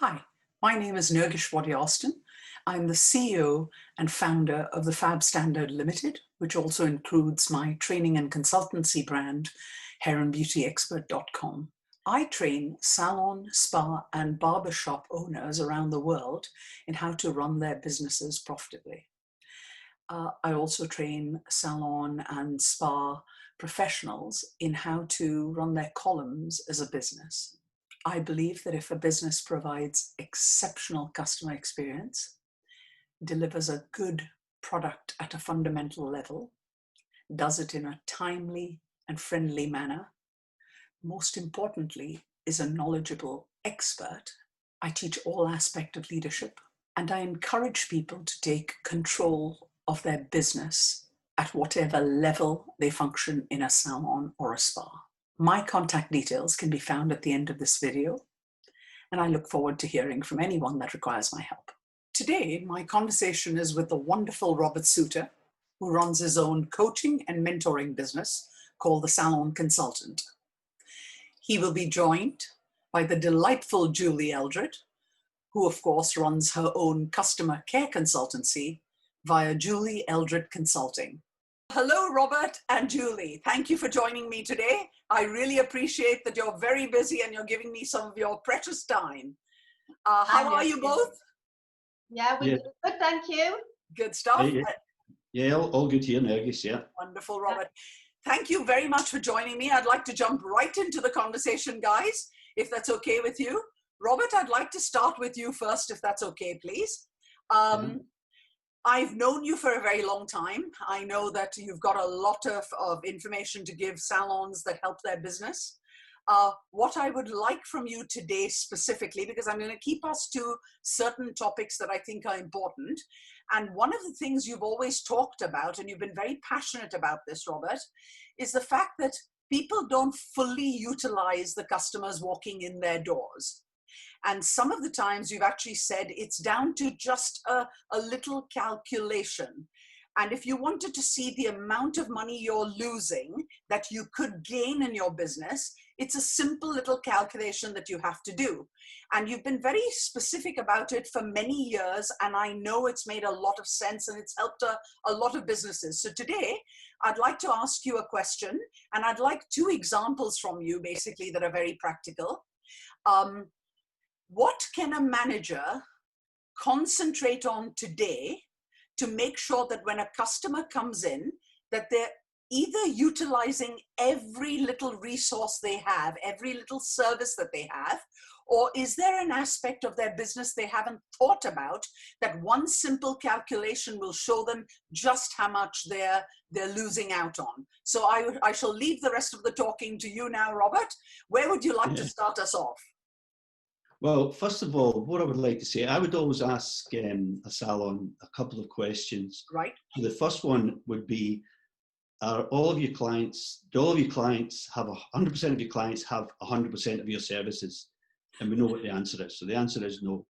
Hi, my name is Nergish Wadia-Austin. I'm the CEO and founder of the Fab Standard Limited, which also includes my training and consultancy brand, hairandbeautyexpert.com. I train salon, spa, and barbershop owners around the world in how to run their businesses profitably. I also train salon and spa professionals in how to run their columns as a business. I believe that if a business provides exceptional customer experience, delivers a good product at a fundamental level, does it in a timely and friendly manner, most importantly, is a knowledgeable expert. I teach all aspects of leadership, and I encourage people to take control of their business at whatever level they function in a salon or a spa. My contact details can be found at the end of this video, and I look forward to hearing from anyone that requires my help. Today, my conversation is with the wonderful Robert Soutar, who runs his own coaching and mentoring business called the Salon Consultant. He will be joined by the delightful Julie Eldrett, who of course runs her own customer care consultancy via Julie Eldrett Consulting. Hello, Robert and Julie. Thank you for joining me today. I really appreciate that you're very busy and you're giving me some of your precious time. How are you both? Yeah, we're good, thank you. Good stuff. Yeah, all good here, Nergish, yeah. Wonderful, Robert. Thank you very much for joining me. I'd like to jump right into the conversation, guys, if that's okay with you. Robert, I'd like to start with you first, if that's okay, please. I've known you for a very long time. I know that you've got a lot of information to give salons that help their business. What I would like from you today specifically, because I'm going to keep us to certain topics that I think are important. And one of the things you've always talked about, and you've been very passionate about this, Robert, is the fact that people don't fully utilize the customers walking in their doors. And some of the times you've actually said it's down to just a little calculation. And if you wanted to see the amount of money you're losing that you could gain in your business, it's a simple little calculation that you have to do. And you've been very specific about it for many years, and I know it's made a lot of sense and it's helped a lot of businesses. So today, I'd like to ask you a question, and I'd like two examples from you, basically, that are very practical. What can a manager concentrate on today to make sure that when a customer comes in, that they're either utilizing every little resource they have, every little service that they have, or is there an aspect of their business they haven't thought about that one simple calculation will show them just how much they're losing out on? So I shall leave the rest of the talking to you now, Robert. Where would you like to start us off? Well, first of all, what I would like to say, I would always ask a salon a couple of questions. Right. So the first one would be, do all of your clients have 100% of your clients have 100% of your services? And we know what the answer is. So the answer is no.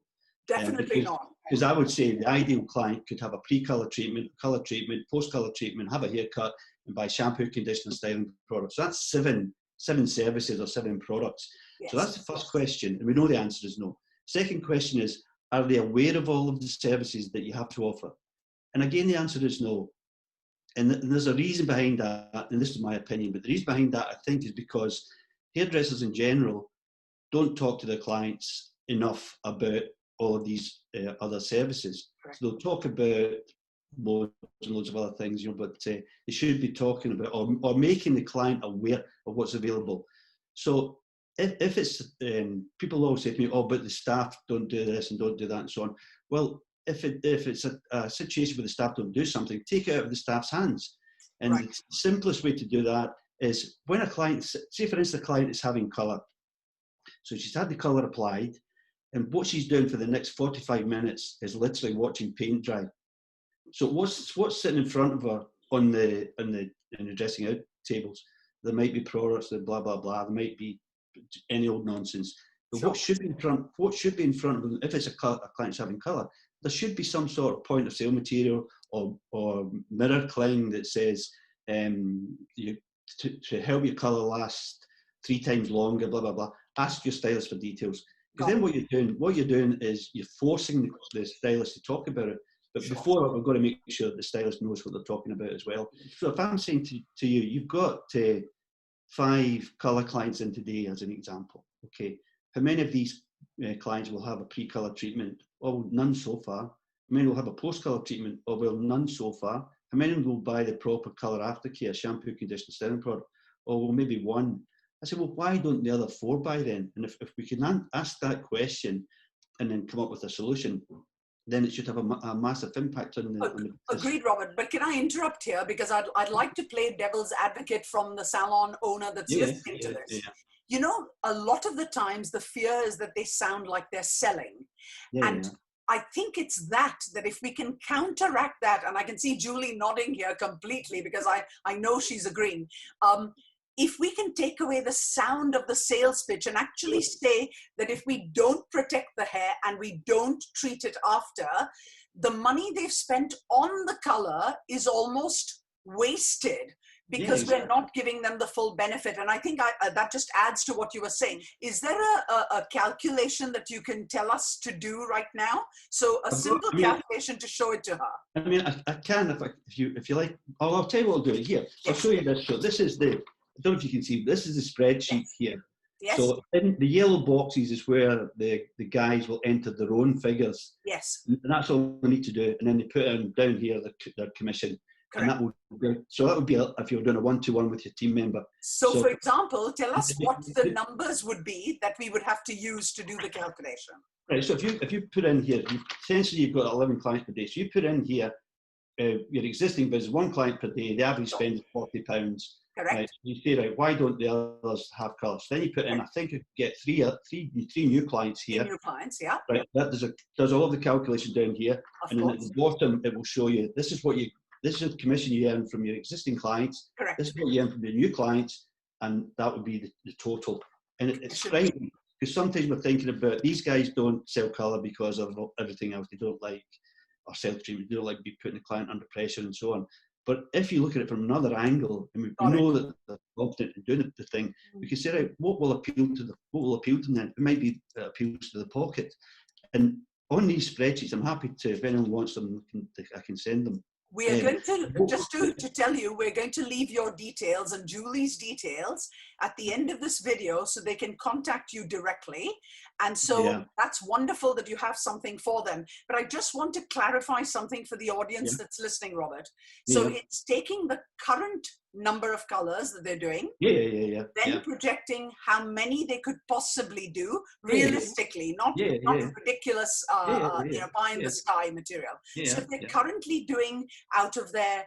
Definitely not. Because I would say the ideal client could have a pre-color treatment, color treatment, post-color treatment, have a haircut, and buy shampoo, conditioner, styling products. So that's seven services or 7 products. Yes. So that's the first question, and we know the answer is no. Second question is, are they aware of all of the services that you have to offer? And again, the answer is no. And there's a reason behind that, and this is my opinion, but the reason behind that, I think, is because hairdressers in general don't talk to their clients enough about all of these other services. Right. So they'll talk about loads and loads of other things, but they should be talking about or making the client aware of what's available. So if it's, people always say to me, oh, but the staff don't do this and don't do that and so on. Well, if it's a situation where the staff don't do something, take it out of the staff's hands. And right. The simplest way to do that is when a client, say for instance, the client is having colour. So she's had the colour applied, and what she's doing for the next 45 minutes is literally watching paint dry. So what's sitting in front of her on the dressing out tables? There might be products, that blah blah blah. There might be any old nonsense. But sure. What should be in front of them, if it's a client's having colour, there should be some sort of point of sale material or mirror cling that says to help your colour last 3 times longer, blah blah blah. Ask your stylist for details. Because then what you're doing is you're forcing the stylist to talk about it. But before that, we've got to make sure that the stylist knows what they're talking about as well. So if I'm saying to you, you've got 5 colour clients in today, as an example. Okay, how many of these clients will have a pre-colour treatment? Oh, none so far. How many will have a post-colour treatment? Oh, well, none so far. How many will buy the proper colour aftercare, shampoo, conditioner, styling product? Oh, well, maybe 1. I said, well, why don't the other 4 buy then? And if we can ask that question and then come up with a solution, then it should have a massive impact on the Agreed, Robert. But can I interrupt here? Because I'd like to play devil's advocate from the salon owner that's listening to this. Yeah. You know, a lot of the times the fear is that they sound like they're selling. I think it's that if we can counteract that, and I can see Julie nodding here completely because I know she's agreeing. If we can take away the sound of the sales pitch and actually say that if we don't protect the hair and we don't treat it after, the money they've spent on the color is almost wasted because we're not giving them the full benefit. And I think that just adds to what you were saying. Is there a calculation that you can tell us to do right now? So a simple calculation to show it to her. I mean, I can if you like. I'll tell you what I'll do here. I'll show you this. So this is I don't know if you can see, this is the spreadsheet here. Yes. So in the yellow boxes is where the guys will enter their own figures. Yes. And that's all we need to do. And then they put in down here their commission. Correct. And that would be if you're doing a 1-to-1 with your team member. So for example, tell us what the numbers would be that we would have to use to do the calculation. Right. So if you put in here, essentially you've got 11 clients per day. So you put in here your existing business, 1 client per day. The average spend is £40. Correct. Right. You say, right, why don't the others have colours? Then you put in, I think you get three new clients here. 3 new clients, yeah. Right. That does all of the calculation down here, Of and course. then at the bottom it will show you this is the commission you earn from your existing clients. Correct. This is what you earn from your new clients, and that would be the total. And it's frightening because sometimes we're thinking about these guys don't sell colour because of everything else. They don't like or sell treatment. They don't like be putting the client under pressure and so on. But if you look at it from another angle, and we know that they're confident in doing the thing, we can say, right, what will appeal to them then? It might be that appeals to the pocket. And on these spreadsheets, I'm happy to, if anyone wants them, I can send them. We are going to, just to tell you, we're going to leave your details and Julie's details at the end of this video so they can contact you directly. And so that's wonderful that you have something for them. But I just want to clarify something for the audience that's listening, Robert. So it's taking the current number of colors that they're doing, then projecting how many they could possibly do realistically, not ridiculous, pie in the sky material. So if they're currently doing out of their,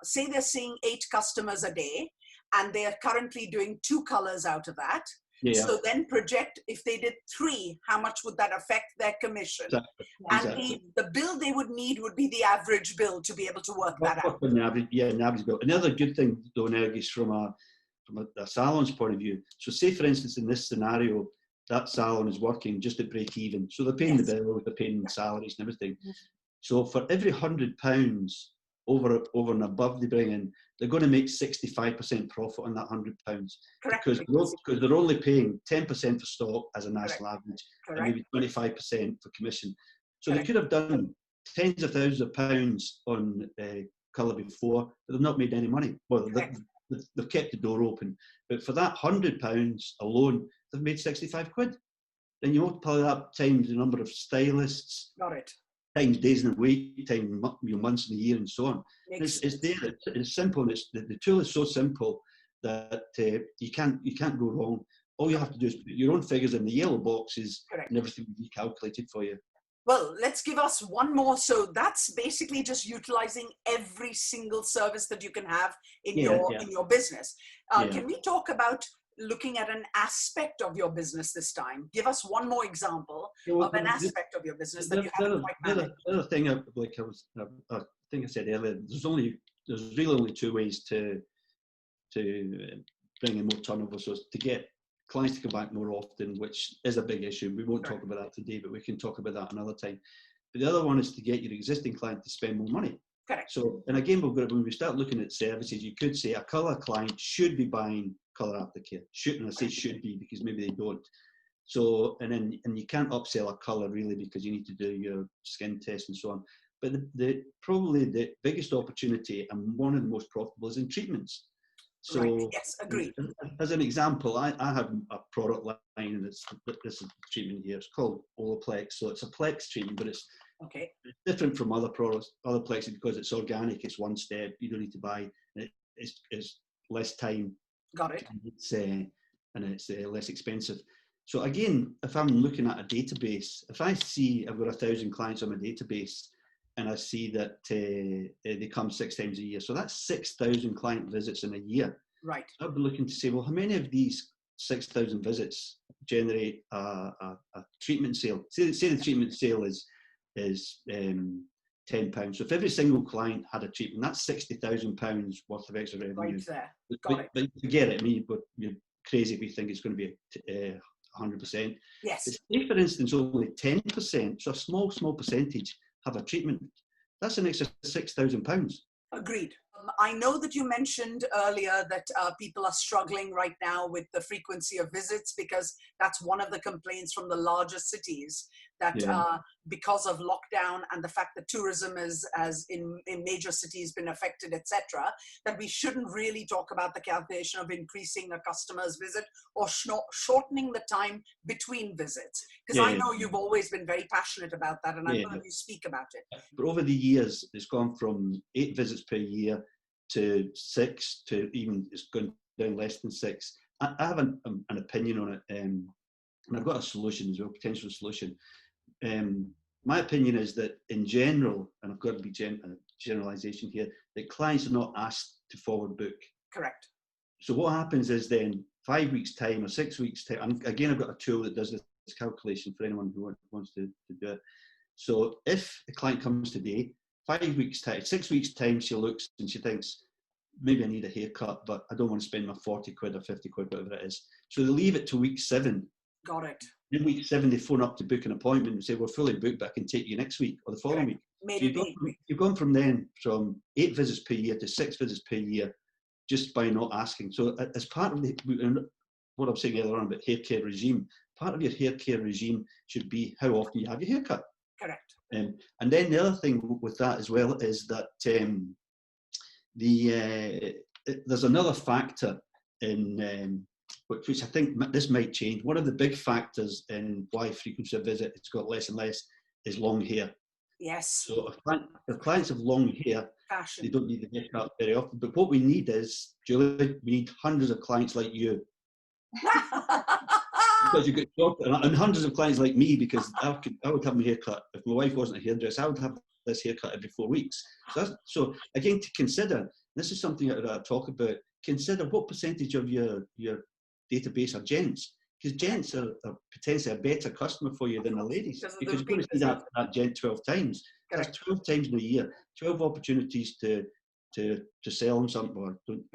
say they're seeing 8 customers a day, and they're currently doing 2 colors out of that. So then project, if they did 3, how much would that affect their commission? And the bill they would need would be the average bill to be able to work that out. An average bill. Another good thing, though, Nergish, from a salon's point of view. So say, for instance, in this scenario, that salon is working just at break even. So they're paying the bill, they're paying salaries and everything. So for every £100 over and above they bring in, they're going to make 65% profit on that £100. Because they're only paying 10% for stock as a national average, and maybe 25% for commission. So they could have done tens of thousands of pounds on colour before, but they've not made any money. Well, they've kept the door open. But for that £100 alone, they've made 65 quid. Then you multiply that times the number of stylists. Times days in a week, times months in a year, and so on. It's there. It's simple. And the tool is so simple that you can't go wrong. All you have to do is put your own figures in the yellow boxes, and everything will be calculated for you. Well, let's give us one more. So that's basically just utilizing every single service that you can have in your business. Can we talk about looking at an aspect of your business this time? Give us one more example of an aspect of your business that you haven't quite managed. The other thing, I think I said earlier, there's really only 2 ways to bring in more turnover. So to get clients to come back more often, which is a big issue. We won't talk about that today, but we can talk about that another time. But the other one is to get your existing client to spend more money. So, and again, when we start looking at services, you could say a colour client should be buying colour aftercare. And I say should be because maybe they don't. So, and you can't upsell a colour really because you need to do your skin test and so on. But probably the biggest opportunity and one of the most profitable is in treatments. So, right. Yes, agreed. As an example, I have a product line, and this is a treatment here. It's called Olaplex. So it's a Plex treatment, but it's Okay. different from other products, other Plexes, because it's organic. It's one step. You don't need to buy. It's less time. Got it. And it's less expensive. So again, if I'm looking at a database, if I see I've got 1,000 clients on my database, and I see that they come 6 times a year, so that's 6,000 client visits in a year. Right. I'll be looking to say, well, how many of these 6,000 visits generate a treatment sale? Say the treatment sale is £10. So if every single client had a treatment, that's £60,000 worth of extra revenue. Right there. Got it. But forget it. I mean, you're crazy if you think it's going to be 100%. Yes. If, for instance, only 10%, so a small percentage, have a treatment, that's an extra £6,000. Agreed. I know that you mentioned earlier that people are struggling right now with the frequency of visits, because that's one of the complaints from the larger cities, that because of lockdown and the fact that tourism has in major cities been affected, etc., that we shouldn't really talk about the calculation of increasing a customer's visit or shortening the time between visits. Because I know you've always been very passionate about that, and I've heard you speak about it. But over the years, it's gone from 8 visits per year to 6, to even it's gone down less than 6. I have an opinion on it, and I've got a solution as well, potential solution. My opinion is that in general, and I've got to be generalization here, that clients are not asked to forward book. Correct. So what happens is then 5 weeks time or 6 weeks time, and again, I've got a tool that does this calculation for anyone who wants to do it. So if a client comes today, 5 weeks time, 6 weeks time, she looks and she thinks, maybe I need a haircut, but I don't want to spend my 40 quid or 50 quid, whatever it is. So they leave it to week 7. Got it. In week 7, they phone up to book an appointment and say, we're fully booked, but I can take you next week or the following week. So you've gone from 8 visits per year to 6 visits per year just by not asking. So as part of what I'm saying earlier on about hair care regime, part of your hair care regime should be how often you have your haircut. Correct. And then the other thing with that as well is that there's another factor in which I think this might change. One of the big factors in why frequency of visit it's got less and less is long hair. Yes. So if clients have long hair, they don't need the haircut very often. But what we need is, Julie, we need hundreds of clients like you. Because you get short, and hundreds of clients like me, because I would have my haircut. If my wife wasn't a hairdresser, I would have this haircut every 4 weeks. So again, to consider, this is something that I talk about, consider what percentage of your database are gents. Because gents are potentially a better customer for you than the ladies. Because you're going to see that gent 12 times. That's 12 times in a year, 12 opportunities to sell them something, or don't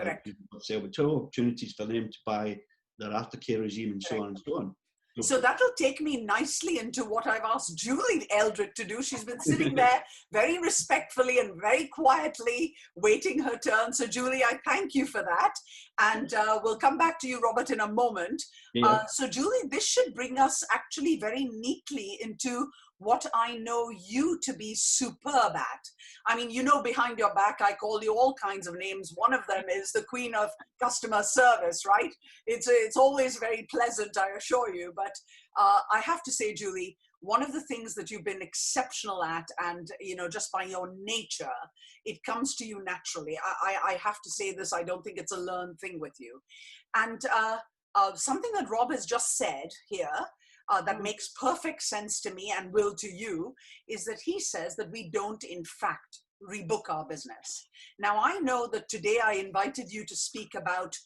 sell, but 12 opportunities for them to buy their aftercare regime and so on and so on. So that'll take me nicely into what I've asked Julie Eldrett to do. She's been sitting there very respectfully and very quietly waiting her turn. So Julie, I thank you for that. And we'll come back to you, Robert, in a moment. Yeah. So Julie, this should bring us actually very neatly into what I know you to be superb at. I mean, you know, behind your back, I call you all kinds of names. One of them is the Queen of Customer Service, right? It's always very pleasant, I assure you. But I have to say, Julie, one of the things that you've been exceptional at, and, you know, just by your nature, it comes to you naturally. I have to say this, I don't think it's a learned thing with you. And something that Rob has just said here, that makes perfect sense to me and will to you, is that he says that we don't, in fact, rebook our business. Now, I know that today I invited you to speak about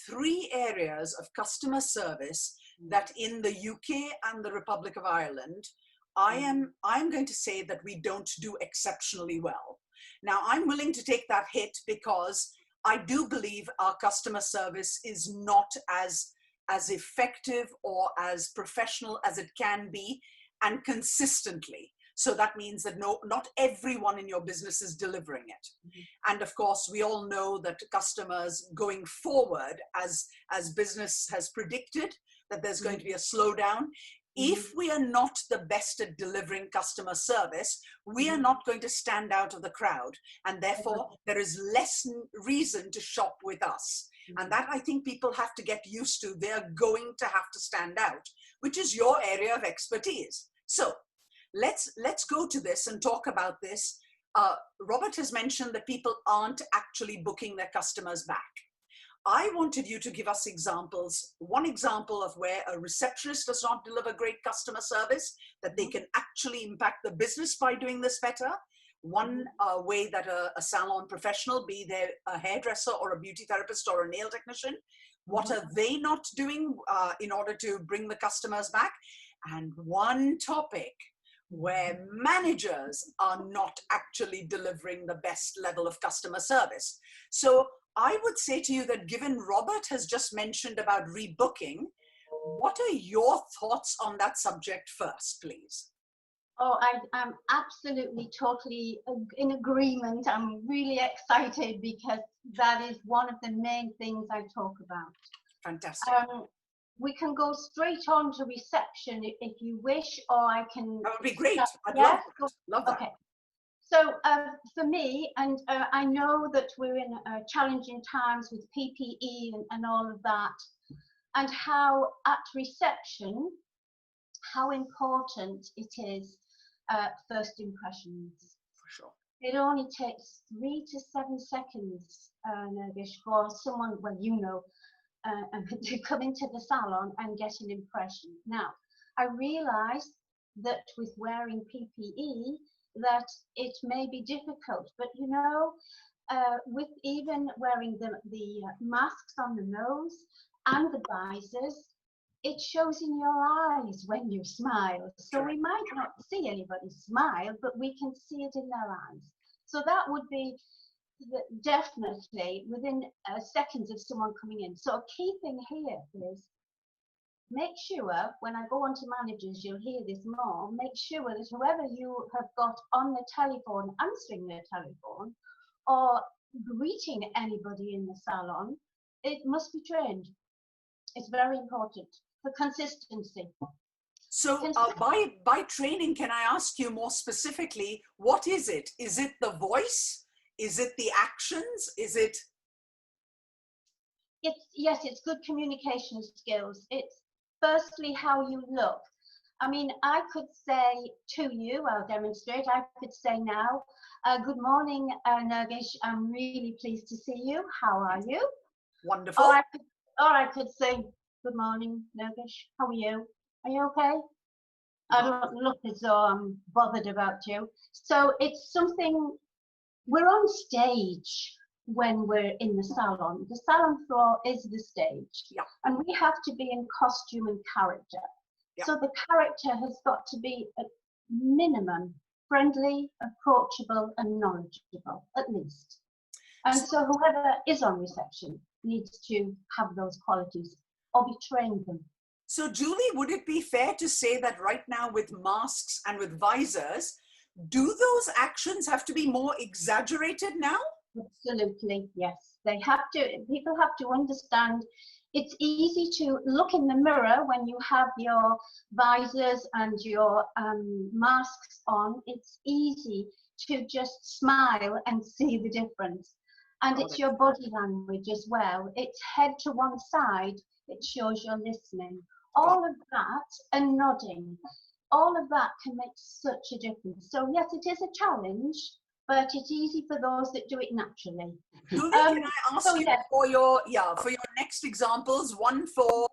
3 areas of customer service that in the UK and the Republic of Ireland, I'm going to say that we don't do exceptionally well. Now, I'm willing to take that hit because I do believe our customer service is not as effective or as professional as it can be, and consistently. So that means that not everyone in your business is delivering it. Mm-hmm. And of course, we all know that customers going forward, as business has predicted, that there's going to be a slowdown. If we are not the best at delivering customer service, we are not going to stand out of the crowd. And therefore, there is less reason to shop with us. And that I think people have to get used to. They're going to have to stand out, which is your area of expertise. So let's go to this and talk about this. Robert has mentioned that people aren't actually booking their customers back. I wanted you to give us examples. One example of where a receptionist does not deliver great customer service, that they can actually impact the business by doing this better. One way that a salon professional, be they a hairdresser or a beauty therapist or a nail technician, what are they not doing in order to bring the customers back? And one topic where managers are not actually delivering the best level of customer service. So I would say to you that given Robert has just mentioned about rebooking, what are your thoughts on that subject first, please? Oh, I'm absolutely, totally in agreement. I'm really excited because that is one of the main things I talk about. Fantastic. We can go straight on to reception if you wish, or I can... That would be great. I'd love that. Okay. So for me, and I know that we're in challenging times with PPE and all of that, and how at reception, how important it is first impressions. For sure. It only takes 3 to 7 seconds, Nergish, for someone, well, you know, to come into the salon and get an impression. Now, I realise that with wearing PPE, that it may be difficult, but you know, with even wearing the masks on the nose and the visors, it shows in your eyes when you smile. So we might not see anybody smile, but we can see it in their eyes. So that would be definitely within seconds of someone coming in. So a key thing here is make sure, when I go on to managers, you'll hear this more, make sure that whoever you have got on the telephone, answering their telephone, or greeting anybody in the salon, it must be trained. It's very important for consistency. So by training, can I ask you more specifically, what is it? Is it the voice? Is it the actions? Is it? Yes, it's good communication skills. It's firstly how you look. I mean, I could say to you, I'll demonstrate, I could say now, good morning, Nergish, I'm really pleased to see you. How are you? Wonderful. Or I could say, good morning, Nergish, how are you? Are you okay? I don't look as though I'm bothered about you. So it's something, we're on stage when we're in the salon. The salon floor is the stage. Yeah. And we have to be in costume and character. Yeah. So the character has got to be at minimum friendly, approachable and knowledgeable, at least. And so whoever is on reception needs to have those qualities or be trained them. So Julie, would it be fair to say that right now with masks and with visors, do those actions have to be more exaggerated now? Absolutely, yes. They have to, people have to understand it's easy to look in the mirror when you have your visors and your masks on. It's easy to just smile and see the difference. And it's your body language as well. It's head to one side, it shows you're listening. All of that and nodding, all of that can make such a difference. So yes, it is a challenge, but it's easy for those that do it naturally. Julie, can I ask you for your next examples, one for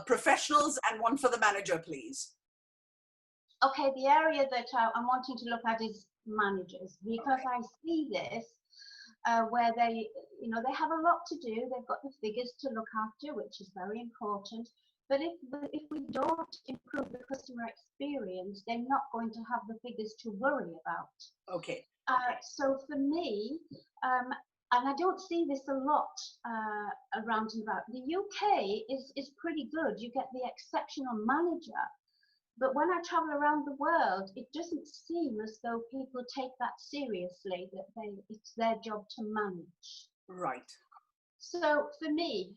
professionals and one for the manager, please? Okay, the area that I'm wanting to look at is managers, because I see this where they, you know, they have a lot to do. They've got the figures to look after, which is very important. But if we don't improve the customer experience, they're not going to have the figures to worry about. Okay. So for me, and I don't see this a lot around and about, the UK is pretty good. You get the exceptional manager. But when I travel around the world, it doesn't seem as though people take that seriously, that it's their job to manage. Right. So for me,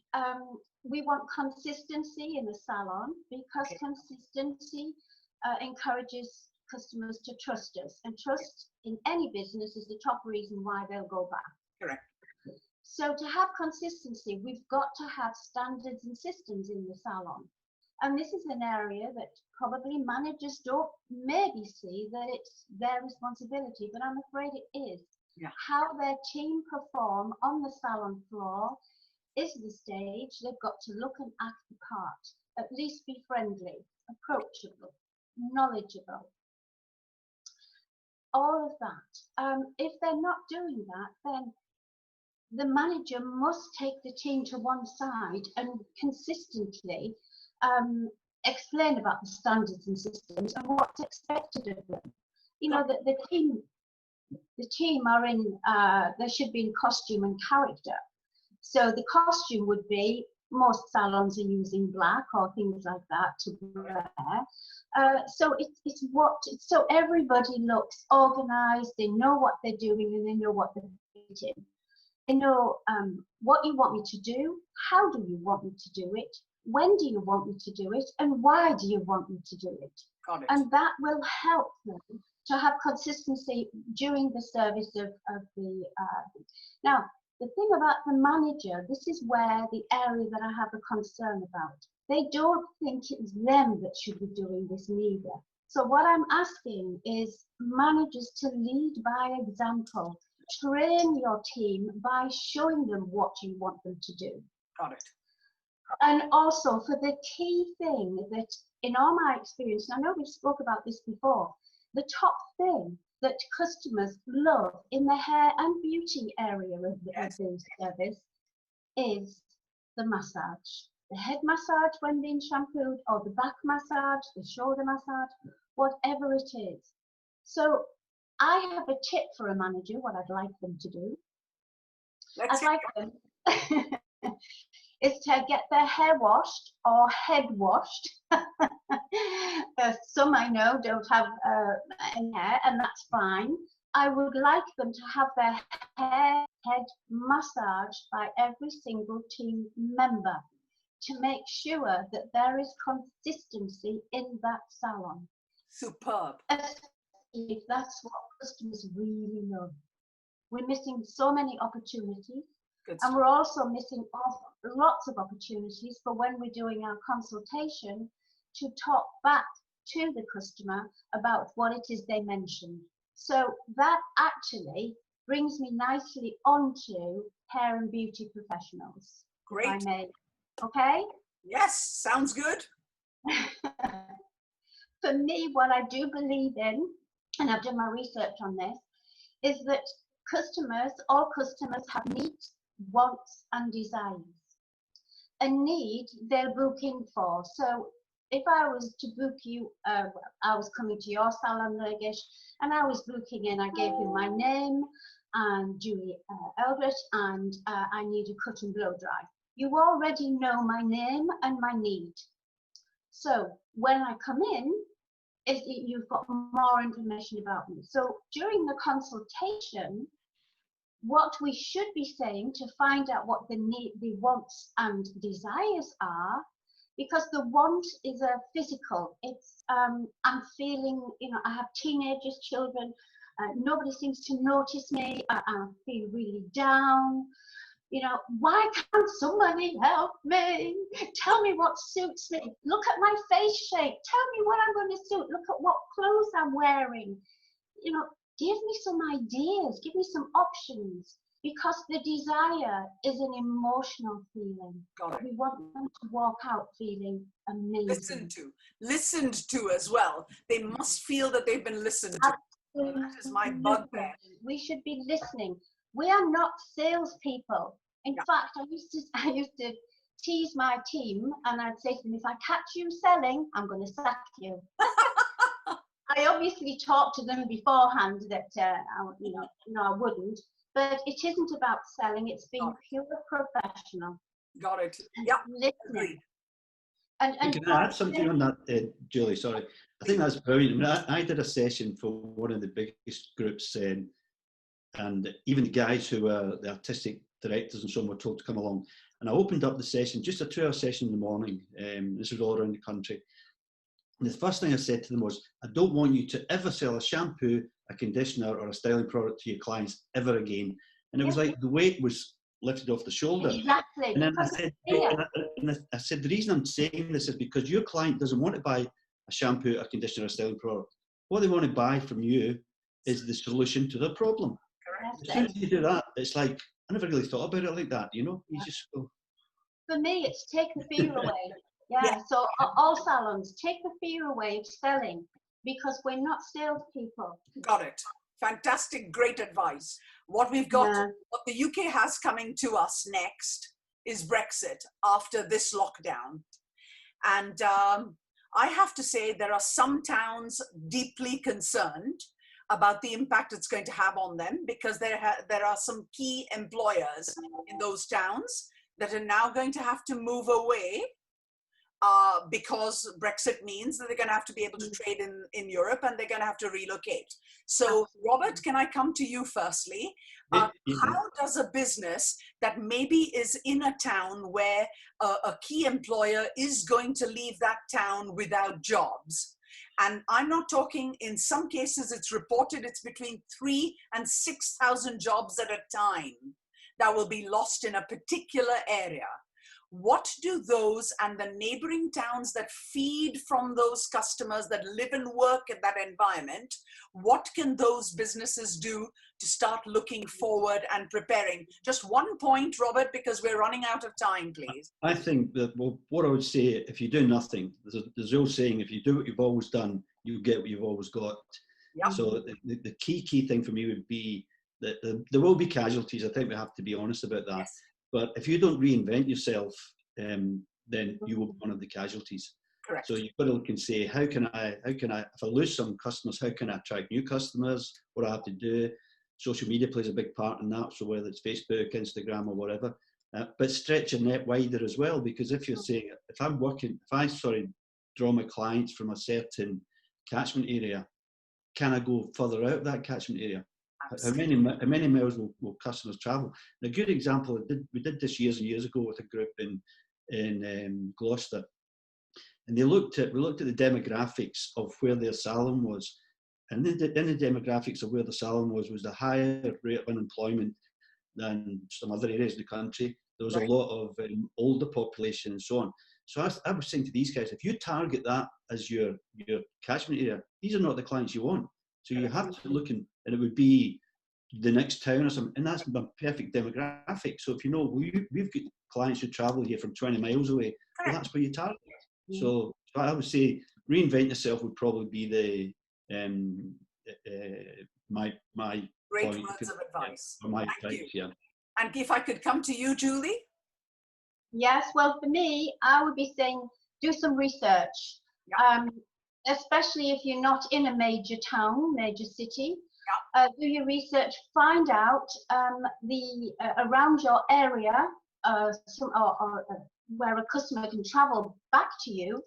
we want consistency in the salon, because consistency encourages customers to trust us, and trust in any business is the top reason why they'll go back. Correct. So to have consistency, we've got to have standards and systems in the salon. And this is an area that probably managers don't maybe see that it's their responsibility, but I'm afraid it is. Yeah. How their team perform on the salon floor is the stage. They've got to look and act the part, at least be friendly, approachable, knowledgeable. All of that. If they're not doing that, then the manager must take the team to one side and consistently explain about the standards and systems and what's expected of them. You know, the team are in, they should be in costume and character. So the costume would be, most salons are using black or things like that to wear. So so everybody looks organized, they know what they're doing and they know what they're doing. They know what you want me to do, how do you want me to do it, when do you want me to do it, and why do you want me to do it? Got it. And that will help them to have consistency during the service of the... Now, the thing about the manager, this is where the area that I have a concern about. They don't think it's them that should be doing this neither. So what I'm asking is managers to lead by example. Train your team by showing them what you want them to do. Got it. And also for the key thing that in all my experience, and I know we spoke about this before, the top thing that customers love in the hair and beauty area of the service is the massage. The head massage when being shampooed, or the back massage, the shoulder massage, whatever it is. So I have a tip for a manager, what I'd like them to do. I'd like them is to get their hair washed or head washed. Some I know don't have any hair, and that's fine. I would like them to have their head massaged by every single team member to make sure that there is consistency in that salon. Superb. If that's what customers really love. We're missing so many opportunities. And we're also missing lots of opportunities for when we're doing our consultation to talk back to the customer about what it is they mentioned. So that actually brings me nicely onto hair and beauty professionals. Great. If I may. Okay? Yes, sounds good. For me, what I do believe in, and I've done my research on this, is that all customers have needs, wants and desires. A need they'll book in for. So if I was to book you, I was coming to your salon, Nergish, and I was booking in, I gave you my name and Julie Eldrett, and I need a cut and blow dry. You already know my name and my need. So when I come in, you've got more information about me. So during the consultation, what we should be saying to find out what the wants and desires are, because the want is a physical. It's I'm feeling, I have teenagers, children. Nobody seems to notice me. I feel really down. Why can't somebody help me? Tell me what suits me. Look at my face shape. Tell me what I'm going to suit. Look at what clothes I'm wearing. Give me some ideas. Give me some options. Because the desire is an emotional feeling. We want them to walk out feeling amazing. Listened to as well. They must feel that they've been listened to. Absolutely. That is my bugbear. We should be listening. We are not salespeople. In fact, I used to tease my team, and I'd say to them, if I catch you selling, I'm going to sack you. I obviously talked to them beforehand that I wouldn't, but it isn't about selling. It's being pure professional. Got it. Yeah. Listening. And can I add something on that, Julie? Sorry. I think that's brilliant. I mean, I did a session for one of the biggest groups, and even the guys who were the artistic directors and so on were told to come along. And I opened up the session, just a 2-hour session in the morning. This was all around the country. And the first thing I said to them was, I don't want you to ever sell a shampoo, a conditioner, or a styling product to your clients ever again. And it was like the weight was lifted off the shoulder. Exactly. And then I said, the reason I'm saying this is because your client doesn't want to buy a shampoo, a conditioner, a styling product. What they want to buy from you is the solution to their problem. Correct. As soon as you do that, it's like, I never really thought about it like that, you know? You just go. For me, it's take the fear away. Yeah, so all salons, take the fear away of selling, because we're not salespeople. Got it. Fantastic, great advice. What we've got, what the UK has coming to us next is Brexit after this lockdown. And I have to say there are some towns deeply concerned about the impact it's going to have on them, because there are some key employers in those towns that are now going to have to move away because Brexit means that they're going to have to be able to trade in Europe, and they're going to have to relocate. So, Robert, can I come to you firstly? How does a business that maybe is in a town where a key employer is going to leave that town without jobs? And I'm not talking, in some cases it's reported it's between 3,000 and 6,000 jobs at a time that will be lost in a particular area. What do those and the neighboring towns that feed from those customers that live and work in that environment, what can those businesses do to start looking forward and preparing? Just one point, Robert, because we're running out of time, please. I think that, well, what I would say, if you do nothing, there's the old saying, if you do what you've always done, you get what you've always got. Yep. So the key thing for me would be that there will be casualties. I think we have to be honest about that. Yes. But if you don't reinvent yourself, then you will be one of the casualties. Correct. So you've got to look and say, how can I, if I lose some customers, how can I attract new customers? What do I have to do? Social media plays a big part in that. So whether it's Facebook, Instagram, or whatever, but stretch your net wider as well. Because if you're saying, if I draw my clients from a certain catchment area, can I go further out of that catchment area? How many miles will customers travel? And a good example, we did this years and years ago with a group in Gloucester, and we looked at the demographics of where their salon was, and in the demographics of where the salon was a higher rate of unemployment than some other areas of the country. There was a lot of older population and so on. So I was saying to these guys, if you target that as your catchment area, these are not the clients you want. So you have to look and it would be the next town or something, and that's the perfect demographic. So if you know, we've got clients who travel here from 20 miles away, well, that's where you target. So I would say reinvent yourself would probably be my great point. Words of advice. Thank you. Yeah. And if I could come to you, Julie? Yes, well, for me, I would be saying do some research. Yeah. Especially if you're not in a major town, major city. Yeah. Do your research, find out around your area, where a customer can travel back to you.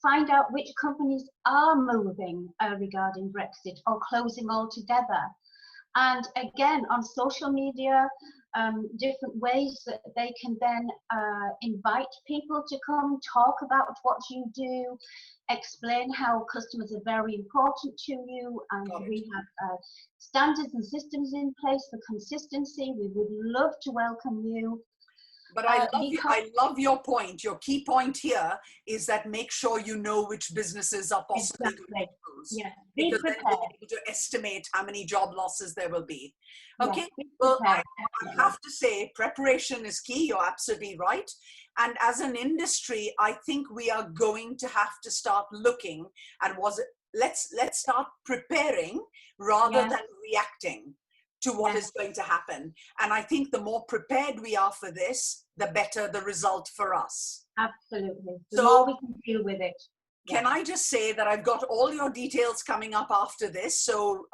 Find out which companies are moving regarding Brexit or closing altogether. And again, on social media, different ways that they can then invite people to come talk about what you do, explain how customers are very important to you, and we have standards and systems in place for consistency. We would love to welcome you. But I love your point. Your key point here is that make sure you know which businesses are possibly going to close. Yeah. Because then you'll be able to estimate how many job losses there will be. Okay, well, I have to say preparation is key. You're absolutely right. And as an industry, I think we are going to have to start looking at let's start preparing rather than reacting to what is going to happen. And I think the more prepared we are for this, the better the result for us. Absolutely. The more we can deal with it. Can I just say that I've got all your details coming up after this, so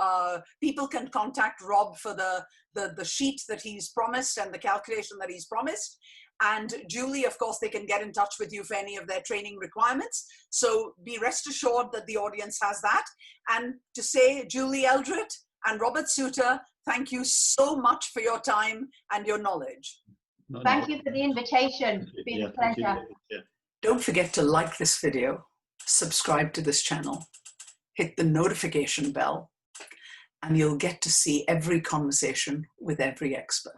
people can contact Rob for the sheet that he's promised and the calculation that he's promised. And Julie, of course, they can get in touch with you for any of their training requirements. So be rest assured that the audience has that. And to say, Julie Eldrett and Robert Soutar, thank you so much for your time and your knowledge. Thank you for the invitation. It's been a pleasure. Don't forget to like this video, subscribe to this channel, hit the notification bell, and you'll get to see every conversation with every expert.